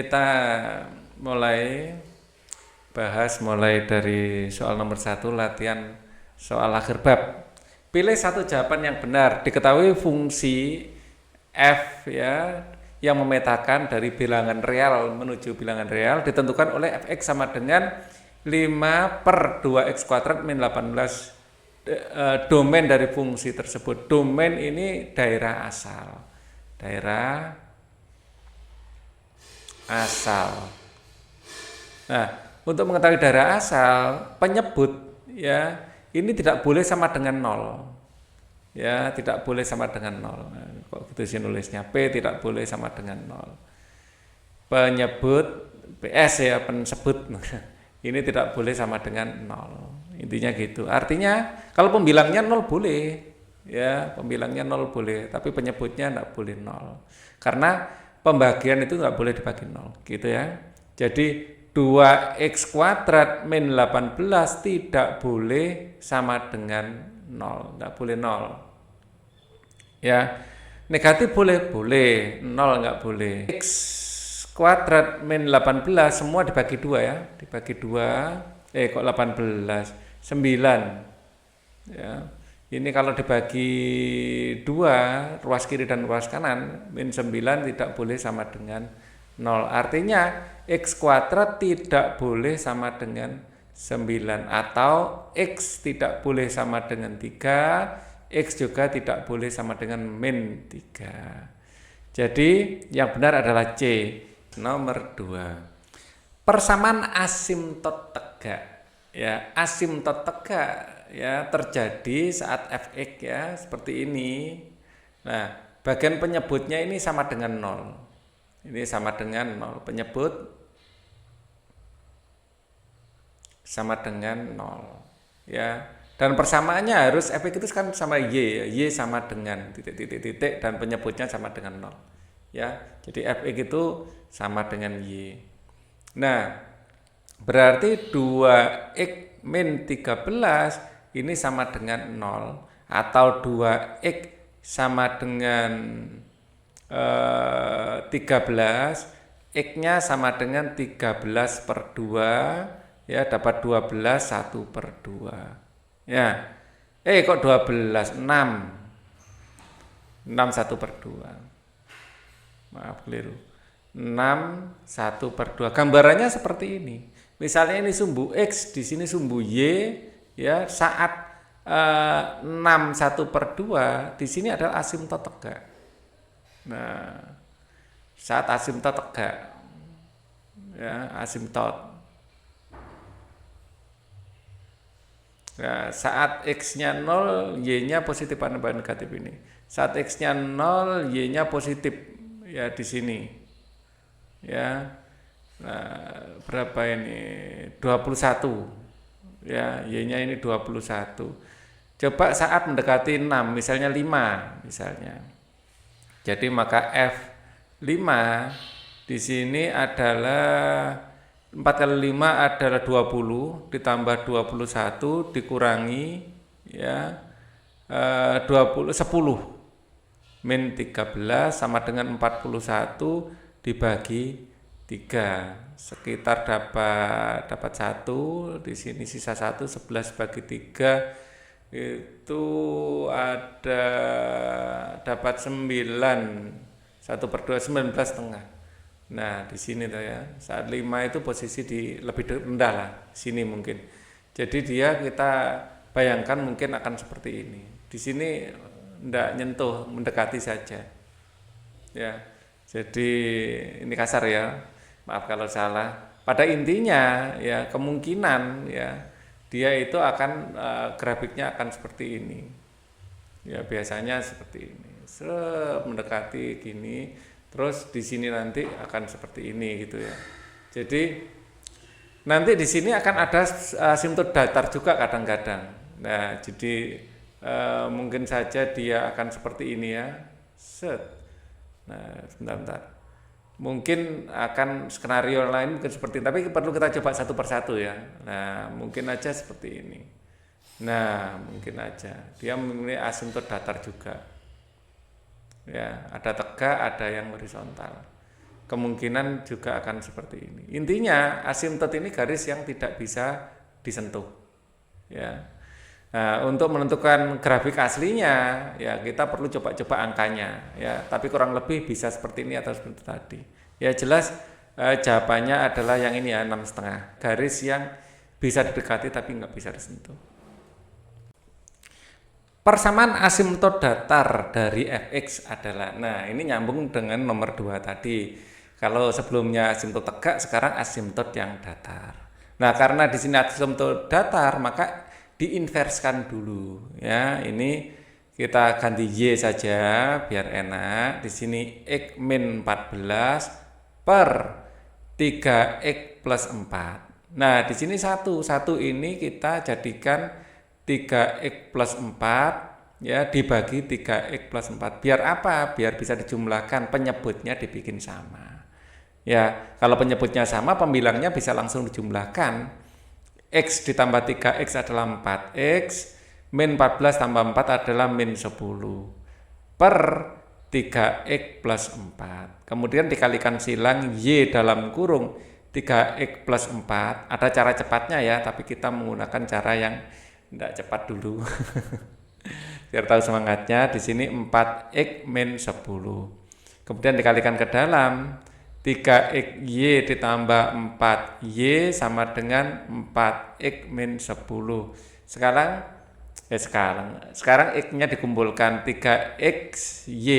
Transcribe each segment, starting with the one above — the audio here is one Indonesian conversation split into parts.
Kita mulai mulai dari soal nomor 1, latihan soal akhir bab. Pilih satu jawaban yang benar. Diketahui fungsi f ya yang memetakan dari bilangan real menuju bilangan real ditentukan oleh fx sama dengan 5 per 2x kuadrat min 18. Domain dari fungsi tersebut. Domain ini daerah asal. Daerah asal. Nah, untuk mengetahui daerah asal, penyebut ya ini tidak boleh sama dengan 0. Ya, tidak boleh sama dengan 0. Nah, kok gitu sih nulisnya? P tidak boleh sama dengan 0. Penyebut PS ya, pensebut. Ini tidak boleh sama dengan 0. Intinya gitu. Artinya kalau pembilangnya 0 boleh. Ya, pembilangnya 0 boleh, tapi penyebutnya tidak boleh 0. Karena pembagian itu nggak boleh dibagi 0, gitu ya. Jadi 2x kuadrat min 18 tidak boleh sama dengan 0, nggak boleh 0. Ya, negatif boleh, 0 nggak boleh. X kuadrat min 18 semua dibagi 2 ya, dibagi 2, kok 18, 9. Ya. Ini kalau dibagi 2, ruas kiri dan ruas kanan, min 9 tidak boleh sama dengan 0. Artinya x kuadrat tidak boleh sama dengan 9 atau x tidak boleh sama dengan 3, x juga tidak boleh sama dengan min 3. Jadi yang benar adalah C, nomor 2. Persamaan asimtot tegak. Ya, asimtot tegak ya terjadi saat fx ya seperti ini. Nah, bagian penyebutnya ini sama dengan 0. Ini sama dengan 0. Penyebut sama dengan 0. Ya. Dan persamaannya harus fx itu kan sama y ya. Y sama dengan titik dan penyebutnya sama dengan 0. Ya. Jadi fx itu sama dengan y. Nah, berarti 2x min 13 ini sama dengan 0 atau 2x sama dengan 13, x-nya sama dengan 13 per 2, ya dapat 12 1 per 2. Ya. Kok 12? 6. 6 1 per 2. Maaf keliru. 6 1 per 2. Gambarannya seperti ini. Misalnya ini sumbu X, di sini sumbu Y, ya saat 6 1 per 2, di sini adalah asimtot tegak. Nah, saat asimtot tegak, ya asimtot. Nah, saat X-nya 0, Y-nya positif apa negatif ini. Saat X-nya 0, Y-nya positif, ya di sini. Ya. Nah, berapa ini? 21. Ya, Y-nya ini 21. Coba saat mendekati 6, misalnya 5, misalnya. Jadi maka F5 di sini adalah 4 kali 5 adalah 20 ditambah 21 dikurangi ya 10 min 13 sama dengan 41 dibagi 3 sekitar dapat 1, di sini sisa 1, 11 bagi 3 itu ada dapat 9, 1 per 2 19 setengah. Nah di sini tuh ya saat 5 itu posisi di lebih rendah lah sini mungkin. Jadi dia kita bayangkan mungkin akan seperti ini. Di sini tidak nyentuh, mendekati saja. Ya, jadi ini kasar ya. Maaf kalau salah. Pada intinya ya kemungkinan ya dia itu akan grafiknya akan seperti ini. Ya biasanya seperti ini. Mendekati gini, terus di sini nanti akan seperti ini gitu ya. Jadi nanti di sini akan ada asimtot datar juga kadang-kadang. Nah, jadi mungkin saja dia akan seperti ini ya. Set. Nah, sebentar. Mungkin akan skenario lain mungkin seperti ini, tapi perlu kita coba satu persatu ya. Nah, mungkin aja seperti ini. Nah, mungkin aja dia memiliki asimtot datar juga. Ya, ada tegak, ada yang horizontal. kemungkinan juga akan seperti ini. Intinya asimtot ini garis yang tidak bisa disentuh. Ya. Nah, untuk menentukan grafik aslinya, ya kita perlu coba-coba angkanya, ya. Tapi kurang lebih bisa seperti ini atau seperti tadi. Ya jelas jawabannya adalah yang ini ya, 6,5. Garis yang bisa didekati tapi nggak bisa disentuh. Persamaan asimtot datar dari fx adalah, nah ini nyambung dengan nomor 2 tadi. Kalau sebelumnya asimtot tegak, sekarang asimtot yang datar. Nah karena di sini asimtot datar, maka diinverskan dulu ya. Ini kita ganti y saja biar enak. Di sini x min 14 per 3x plus 4. Nah di sini satu ini kita jadikan 3x plus 4 ya dibagi 3x plus 4. Biar apa? Biar bisa dijumlahkan, penyebutnya dibikin sama. Ya, kalau penyebutnya sama, pembilangnya bisa langsung dijumlahkan. X ditambah 3x adalah 4x, min 14 tambah 4 adalah min 10 per 3x plus 4. Kemudian dikalikan silang y dalam kurung 3x plus 4. Ada cara cepatnya ya, tapi kita menggunakan cara yang tidak cepat dulu. Biar tahu semangatnya. Di sini 4x min 10. Kemudian dikalikan ke dalam 3xy ditambah 4y sama dengan 4x min 10. Sekarang x-nya dikumpulkan 3xy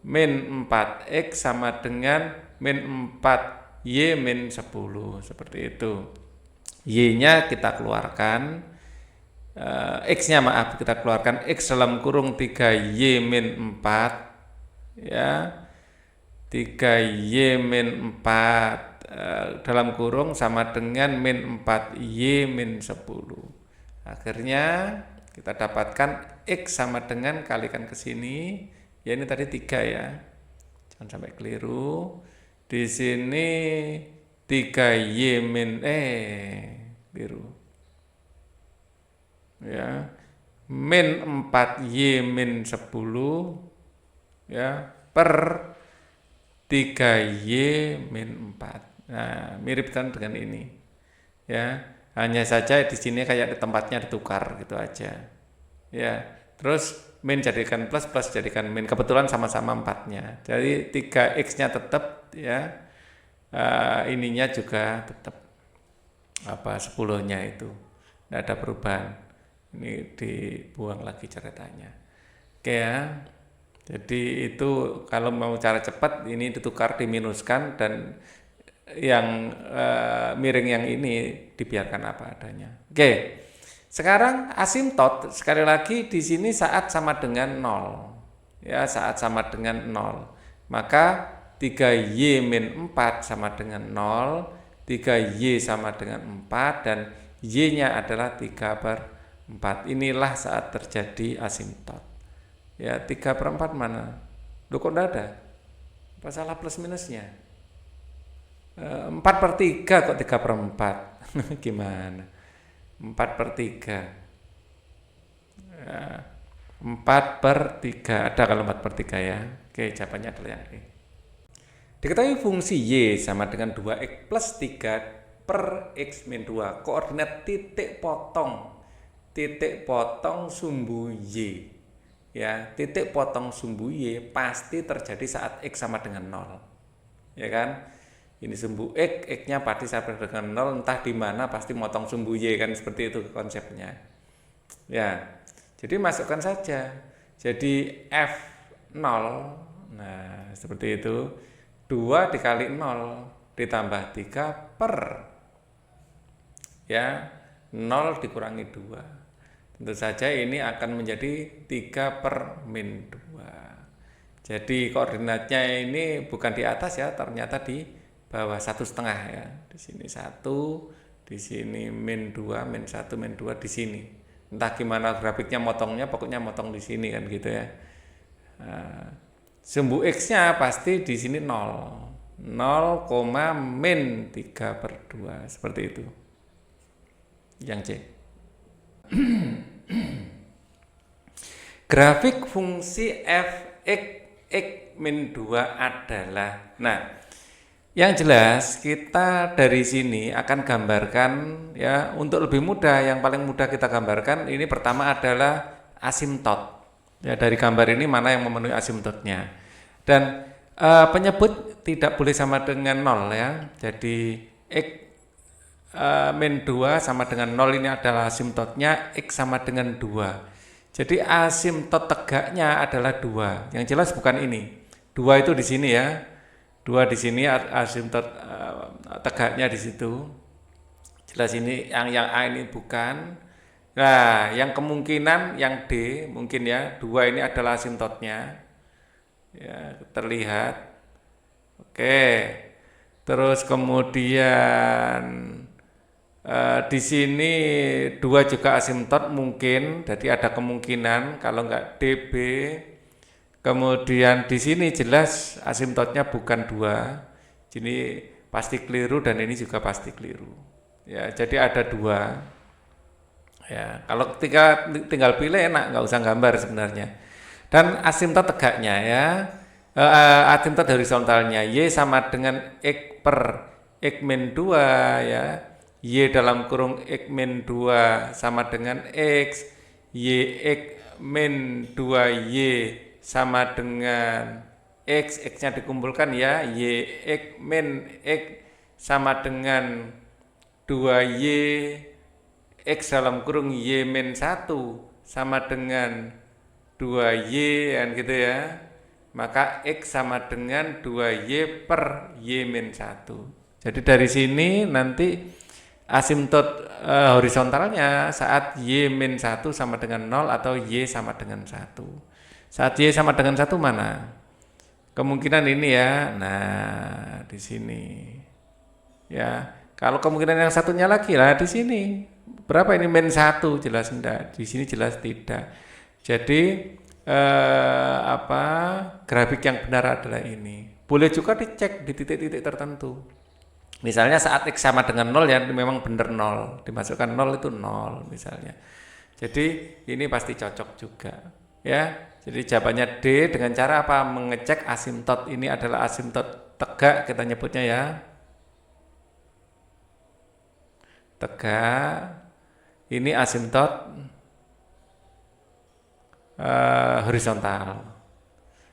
min 4x sama dengan min 4y min 10. Seperti itu. Y-nya kita keluarkan, x-nya kita keluarkan, x dalam kurung 3y min 4 ya. 3y min 4 dalam kurung sama dengan min 4y min 10. Akhirnya kita dapatkan x sama dengan, kalikan ke sini, ya ini tadi 3 ya. Jangan sampai keliru. Di sini 3y min keliru. Ya. Min 4y min 10 ya per 3y min 4. Nah, mirip kan dengan ini. Ya, hanya saja di sini kayak di tempatnya ditukar gitu aja. Ya, terus min jadikan plus, plus jadikan min. Kebetulan sama-sama 4-nya. Jadi 3x-nya tetap ya. Ininya juga tetap 10-nya itu. Tidak ada perubahan. Ini dibuang lagi ceritanya. Oke ya. Jadi itu kalau mau cara cepat, ini ditukar, diminuskan, dan yang miring yang ini dibiarkan apa adanya. Oke. Sekarang asimtot, sekali lagi di sini saat sama dengan 0. Ya, saat sama dengan 0. Maka 3y min 4 sama dengan 0, 3y sama dengan 4, dan y-nya adalah 3/4. Inilah saat terjadi asimtot. Ya, 3/4 mana? Loh kok enggak ada? Apa salah plus minusnya? 4/3 kok 3/4? Gimana? 4/3. Ya, 4/3. Ada kalau 4/3 ya. Oke, jawabannya adalah yang E. Diketahui fungsi y sama dengan 2x plus 3 per x min 2. Koordinat titik potong sumbu y. Ya, titik potong sumbu y pasti terjadi saat x sama dengan 0. Ya kan? Ini sumbu x-nya pasti sama dengan 0, entah di mana pasti motong sumbu y kan, seperti itu konsepnya. Ya. Jadi masukkan saja. Jadi f0. Nah, seperti itu. 2 dikali 0 ditambah 3 per ya 0 dikurangi 2. Tentu saja ini akan menjadi 3 per min 2. Jadi koordinatnya ini bukan di atas ya, ternyata di bawah 1,5 ya. Di sini 1, di sini min 2, min 1, min 2 di sini. Entah gimana grafiknya motongnya, pokoknya motong di sini kan gitu ya. Sumbu x-nya pasti di sini 0. 0, min 3/2 seperti itu. Yang C. Grafik fungsi f(x) min 2 adalah, Nah, yang jelas kita dari sini akan gambarkan ya untuk lebih mudah, yang paling mudah kita gambarkan ini pertama adalah asimtot. Ya dari gambar ini mana yang memenuhi asimtotnya. Dan penyebut tidak boleh sama dengan 0 ya. Jadi X min 2 sama dengan 0 ini adalah asimtotnya, X sama dengan 2. Jadi asimtot tegaknya adalah 2. Yang jelas bukan ini. 2 itu di sini ya. 2 di sini asimtot tegaknya di situ. Jelas ini yang A ini bukan. Nah, yang kemungkinan yang D mungkin ya, 2 ini adalah asimtotnya. Ya, terlihat. Oke. Terus kemudian di sini 2 juga asimtot mungkin, jadi ada kemungkinan kalau enggak DB. Kemudian di sini jelas asimtotnya bukan 2. Jadi pasti keliru dan ini juga pasti keliru. Ya, jadi ada 2. Ya, kalau tinggal pilih enak, nggak usah gambar sebenarnya. Dan asimtot tegaknya ya, asimtot horizontalnya Y sama dengan X per X min 2 ya. Y dalam kurung X min 2 sama dengan X, Y X min 2Y sama dengan X, X-nya dikumpulkan ya, Y X min X sama dengan 2Y X dalam kurung Y min 1 sama dengan 2Y kan gitu ya. Maka X sama dengan 2Y per Y min 1. Jadi dari sini nanti asimtot horizontalnya saat Y min 1 sama dengan 0 atau Y sama dengan 1. Saat Y sama dengan 1 mana? Kemungkinan ini ya. Nah, di sini. Ya. Kalau kemungkinan yang satunya lagi lah di sini. Berapa ini min 1? Jelas enggak. Di sini jelas tidak. Jadi grafik yang benar adalah ini. Boleh juga dicek di titik-titik tertentu. Misalnya saat X sama dengan 0 ya memang benar 0. Dimasukkan 0 itu 0 misalnya. Jadi ini pasti cocok juga. Ya. Jadi jawabannya D dengan cara apa? Mengecek asimtot. Ini adalah asimtot tegak kita nyebutnya ya. Tegak. Ini asimtot horizontal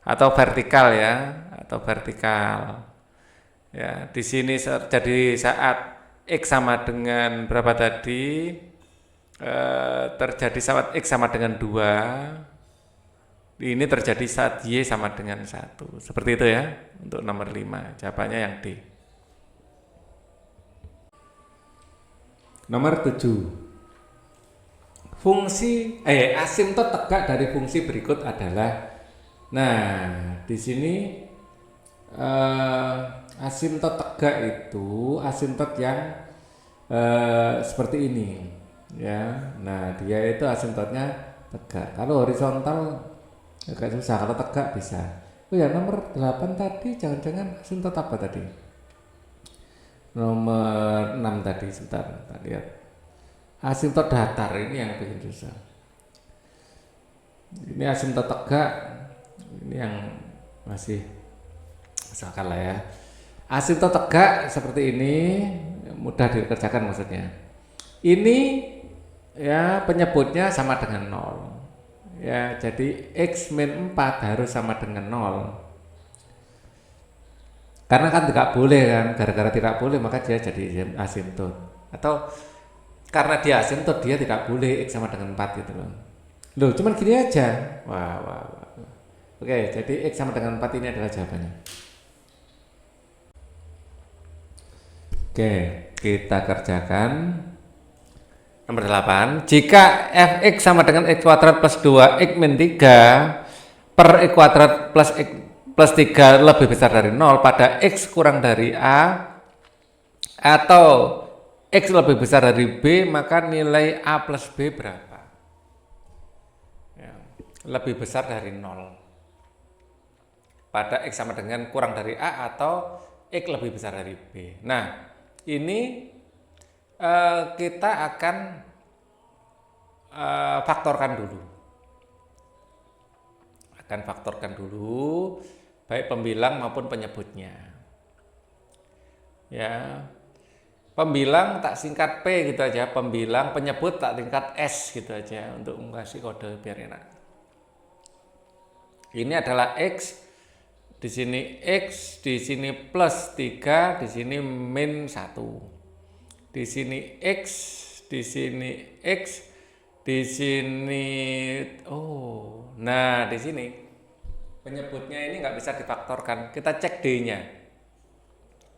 atau vertikal ya, atau vertikal. Ya, di sini jadi saat X sama dengan berapa tadi? Terjadi saat X sama dengan 2. Ini terjadi saat Y sama dengan 1. Seperti itu ya untuk nomor 5. Jawabannya yang D. Nomor 7. Fungsi asimtot tegak dari fungsi berikut adalah, nah di sini asimtot tegak itu asimtot yang seperti ini ya. Nah dia itu asimtotnya tegak. Kalau horizontal agak susah, kalau tegak bisa. Oh ya, nomor 8 tadi jangan-jangan asimtot apa tadi? Nomor 6 tadi, sebentar kita lihat. Asimtot datar ini yang bikin susah. Ini asimtot tegak, ini yang masih misalkan lah ya. Asimtot tegak seperti ini mudah dikerjakan maksudnya. Ini ya penyebutnya sama dengan 0. Ya, jadi X min 4 harus sama dengan 0. Karena kan tidak boleh kan, gara-gara tidak boleh maka dia jadi asimtot. Atau karena dia asimtot dia tidak boleh X sama dengan 4 gitu loh. Loh, cuman gini aja. Wah. Oke, jadi X sama dengan 4 ini adalah jawabannya. Oke, kita kerjakan. Nomor 8. Jika Fx sama dengan X kuadrat plus 2 X min 3 per X kuadrat plus X plus 3 lebih besar dari 0 pada X kurang dari A atau X lebih besar dari B, maka nilai A plus B berapa? Ya, lebih besar dari 0 pada X sama dengan kurang dari A atau X lebih besar dari B. Nah, ini kita akan faktorkan dulu. Akan faktorkan dulu, baik pembilang maupun penyebutnya. Ya. Pembilang tak singkat P gitu aja, pembilang, penyebut tak singkat S gitu aja untuk mengasih kode biar enak. Ini adalah X, di sini X, di sini plus 3, di sini min 1. Di sini X, di sini X, di sini nah di sini penyebutnya ini nggak bisa difaktorkan. Kita cek D-nya.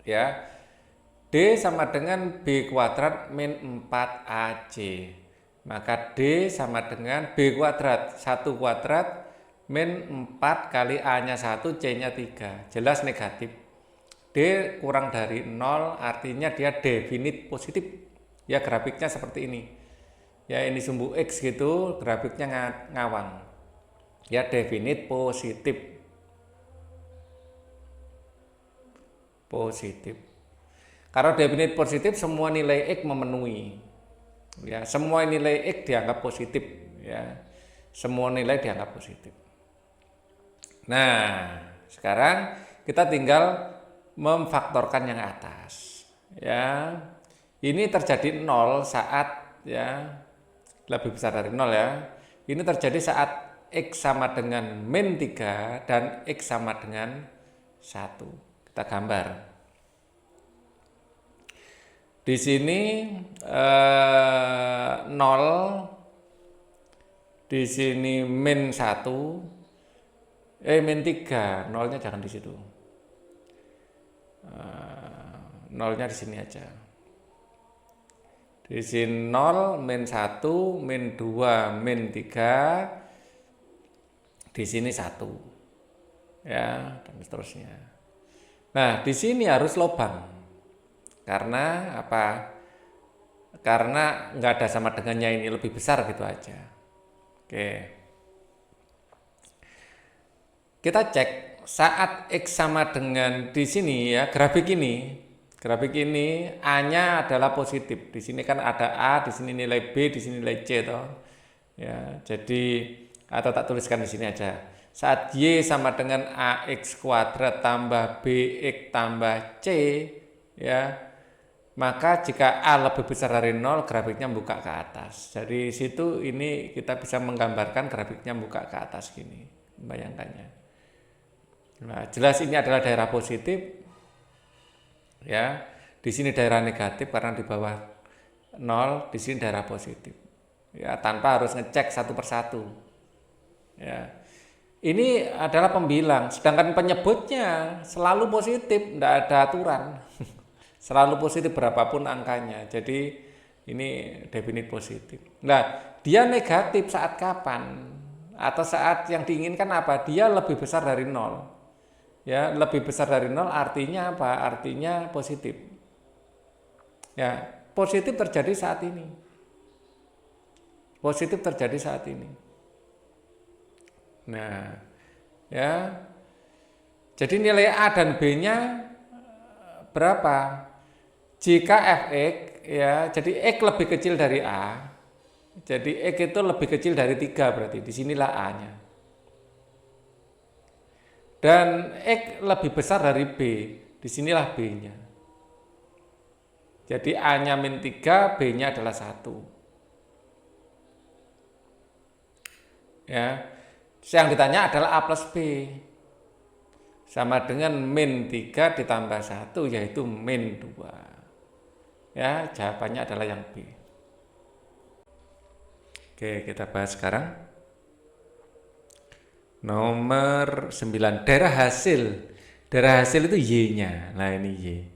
Ya. D sama dengan B kuadrat min 4AC. Maka D sama dengan B kuadrat 1 kuadrat min 4 kali A-nya 1, C-nya 3. Jelas negatif. D kurang dari 0 artinya dia definite positif. Ya grafiknya seperti ini. Ya ini sumbu X gitu, grafiknya ngawang. Ya definite positif. Positif. Kalau definite positif semua nilai X memenuhi. Ya, semua nilai X dianggap positif, ya. Semua nilai dianggap positif. Nah, sekarang kita tinggal memfaktorkan yang atas. Ya. Ini terjadi 0 saat ya lebih besar dari 0 ya. Ini terjadi saat X sama dengan min 3 dan X sama dengan 1. Kita gambar. Di sini 0, di sini min 1, min 3, nolnya jangan di situ. Nolnya di sini aja. Di sini 0, min 1, min 2, min 3, di sini 1. Ya, dan seterusnya. Nah, di sini harus lobang. Karena apa? Karena nggak ada sama dengannya ini lebih besar gitu aja. Oke. Kita cek saat X sama dengan di sini ya grafik ini. Grafik ini A-nya adalah positif. Di sini kan ada A, di sini nilai B, di sini nilai C toh. Ya, jadi atau tak tuliskan di sini aja. Saat Y sama dengan AX kuadrat tambah BX tambah C ya. Maka jika A lebih besar dari 0, grafiknya buka ke atas. Dari situ ini kita bisa menggambarkan grafiknya buka ke atas gini, bayangkannya. Nah, jelas ini adalah daerah positif. Ya, di sini daerah negatif karena di bawah 0, di sini daerah positif. Ya, tanpa harus ngecek satu persatu. Ya. Ini adalah pembilang, sedangkan penyebutnya selalu positif, tidak ada aturan. Selalu positif berapapun angkanya. Jadi ini definite positif. Nah, dia negatif saat kapan? Atau saat yang diinginkan apa? Dia lebih besar dari 0. Ya, lebih besar dari 0 artinya apa? Artinya positif. Ya, positif terjadi saat ini. Positif terjadi saat ini. Nah, ya. Jadi nilai A dan B-nya berapa? Jika fx ya, jadi x lebih kecil dari A, jadi x itu lebih kecil dari 3 berarti disinilah A-nya. Dan x lebih besar dari B, disinilah B-nya. Jadi A-nya min 3, B-nya adalah 1. Ya, yang ditanya adalah A plus B. Sama dengan min 3 ditambah 1 yaitu min 2. Ya, jawabannya adalah yang B. Oke, kita bahas sekarang. Nomor 9, daerah hasil. Daerah hasil itu Y-nya. Nah, ini Y.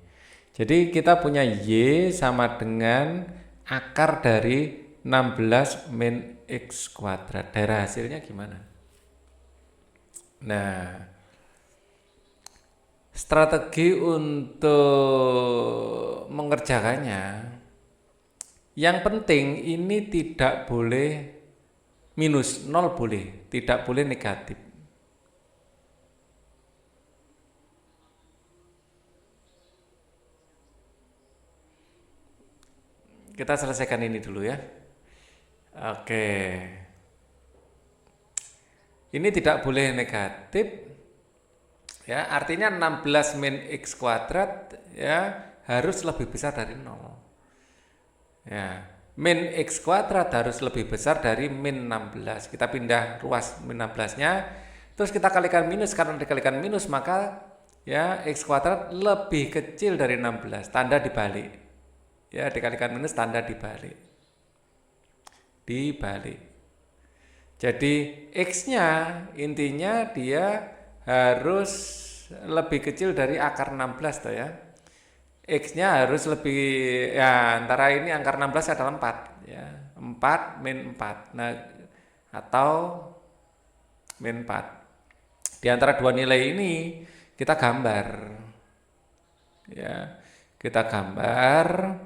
Jadi kita punya Y sama dengan akar dari 16 min X kuadrat. Daerah hasilnya gimana? Nah, strategi untuk mengerjakannya, yang penting ini tidak boleh minus, 0 boleh, tidak boleh negatif. Kita selesaikan ini dulu ya. Oke. Ini tidak boleh negatif. Ya, artinya 16 min X kuadrat ya harus lebih besar dari 0. Ya, min X kuadrat harus lebih besar dari min 16. Kita pindah ruas min 16-nya, terus kita kalikan minus, karena dikalikan minus maka ya X kuadrat lebih kecil dari 16, tanda dibalik. Ya, dikalikan minus tanda dibalik. Jadi X-nya intinya dia harus lebih kecil dari akar 16 toh ya. X-nya harus lebih, ya antara ini akar 16 adalah 4 ya. 4 min 4. Nah, atau min 4. Di antara dua nilai ini kita gambar. Ya. Kita gambar.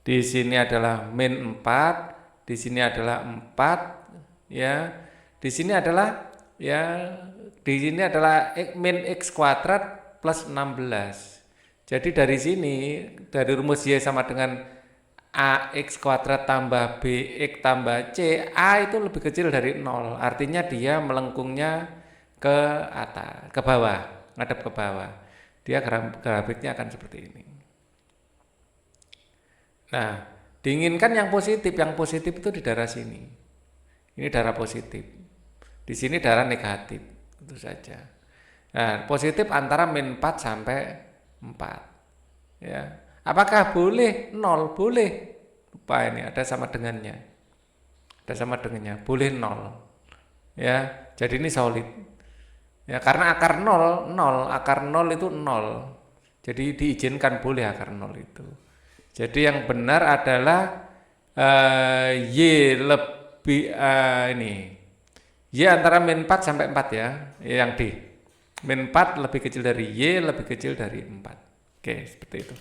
Di sini adalah min 4, di sini adalah 4 ya. Di sini adalah min X kuadrat plus 16. Jadi dari sini, dari rumus Y sama dengan AX kuadrat tambah BX tambah C, A itu lebih kecil dari 0. Artinya dia melengkungnya ke atas, ke bawah, ngadep ke bawah. Dia grafiknya akan seperti ini. Nah, diinginkan yang positif itu di daerah sini. Ini daerah positif. Di sini daerah negatif, itu saja. Nah, positif antara min 4 sampai 4. Ya. Apakah boleh 0? Boleh. Lupa ini ada sama dengannya. Boleh 0. Ya, jadi ini solid. Ya, karena akar 0, akar 0 itu 0. Jadi diizinkan boleh akar 0 itu. Jadi yang benar adalah Y lebih Y antara min 4 sampai 4 ya, yang D. Min 4 lebih kecil dari Y, lebih kecil dari 4. Oke, seperti itu.